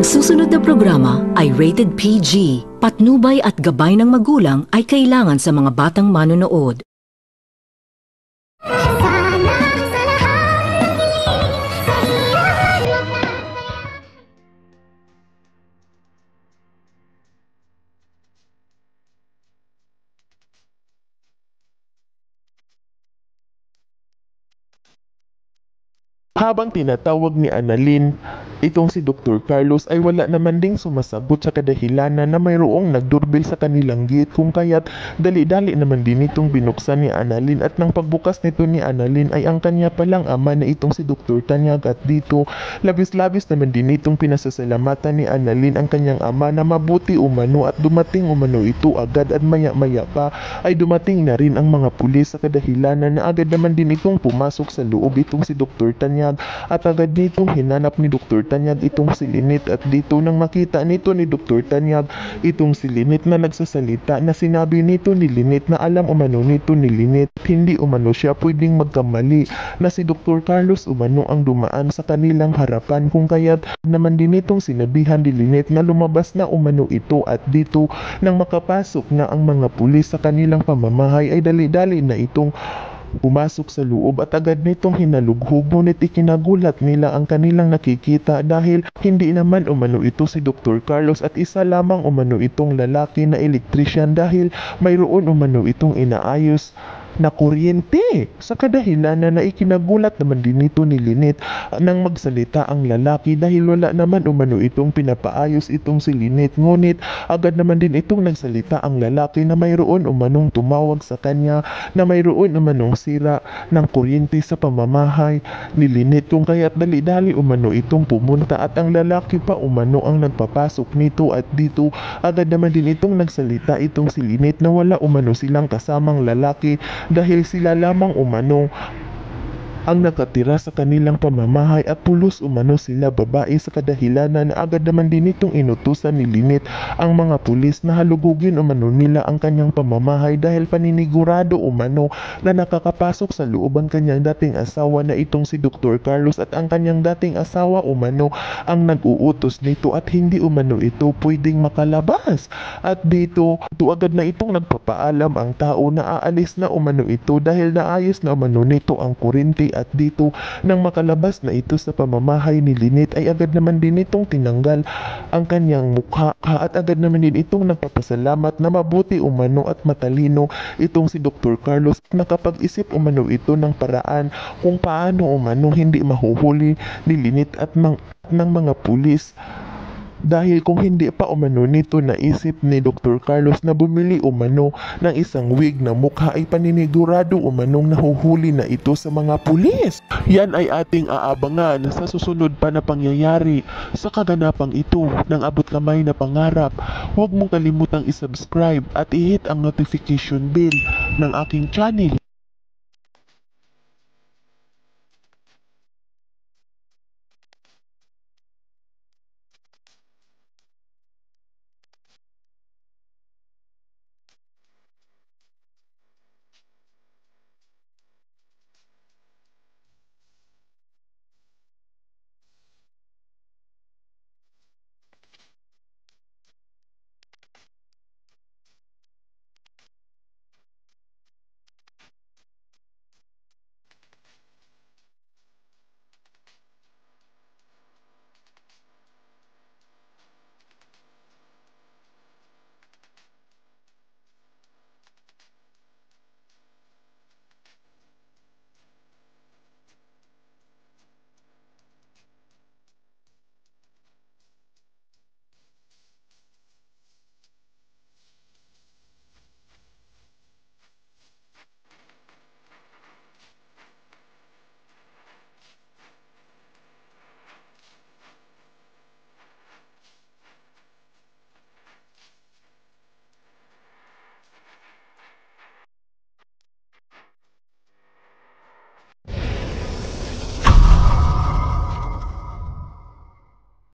Ang susunod na programa ay rated PG. Patnubay at gabay ng magulang ay kailangan sa mga batang manonood. Habang tinatawag ni Annalyn, itong si Dr. Carlos ay wala naman ding sumasagot sa kadahilanan na mayroong nagdoorbell sa kanilang gate, kung kaya't dali-dali naman din itong binuksan ni Annalyn, at nang pagbukas nito ni Annalyn ay ang kanya palang ama na itong si Dr. Tanyag, at dito labis-labis naman din itong pinasasalamatan ni Annalyn ang kanyang ama na mabuti umano at dumating umano ito agad, at maya-maya pa ay dumating na rin ang mga pulis sa kadahilanan na agad naman din itong pumasok sa loob itong si Dr. Tanyag, at agad nitong hinanap ni Dr. Tanyag itong si Lynette, at dito nang makita nito ni Dr. Tanyag itong si Lynette na nagsasalita, na sinabi nito ni Lynette na alam umano nito ni Lynette hindi umano siya pwedeng magkamali, na si Dr. Carlos umano ang dumaan sa kanilang harapan, kung kaya't naman din itong sinabihan ni Lynette na lumabas na umano ito, at dito nang makapasok na ang mga pulis sa kanilang pamamahay ay dali-dali na itong pumasok sa loob, at agad nitong hinalughog, ngunit ikinagulat nila ang kanilang nakikita dahil hindi naman umano ito si Dr. Carlos, at isa lamang umano itong lalaki na electrician, dahil mayroon umano itong inaayos na kuryente. Sa kadahilanan na ikinagulat naman din ito ni Lynette nang magsalita ang lalaki, dahil wala naman umano itong pinapaayos itong si Lynette, ngunit agad naman din itong nagsalita ang lalaki na mayroon umanong tumawag sa kanya na mayroon umanong sira ng kuryente sa pamamahay ni Lynette, kung kaya't dali-dali umano itong pumunta, at ang lalaki pa umano ang nagpapasok nito, at dito agad naman din itong nagsalita itong si Lynette na wala umano silang kasamang lalaki, dahil sila lamang umano ang nakatira sa kanilang pamamahay, at pulos umano sila babae, sa kadahilanan na agad naman din itong inutusan ni Lynette ang mga pulis na halugugin umano nila ang kanyang pamamahay, dahil paninigurado umano na nakakapasok sa loob ang kanyang dating asawa na itong si Dr. Carlos, at ang kanyang dating asawa umano ang nag-uutos nito, at hindi umano ito pwedeng makalabas. At dito agad na itong nagpapaalam ang tao na aalis na umano ito dahil naayos na umano nito ang kuryente, at dito nang makalabas na ito sa pamamahay ni Lynette ay agad naman din itong tinanggal ang kanyang mukha, at agad naman din itong nagpapasalamat na mabuti umano at matalino itong si Dr. Carlos, nakapag-isip umano ito ng paraan kung paano umano hindi mahuhuli ni Lynette at ng mga pulis, dahil kung hindi pa umano nito naisip ni Dr. Carlos na bumili umano ng isang wig na mukha ay paninigurado umanong nahuhuli na ito sa mga pulis. Yan ay ating aabangan sa susunod pa na pangyayari sa kaganapang ito ng abot kamay na pangarap. Huwag mong kalimutang isubscribe at i-hit ang notification bell ng aking channel.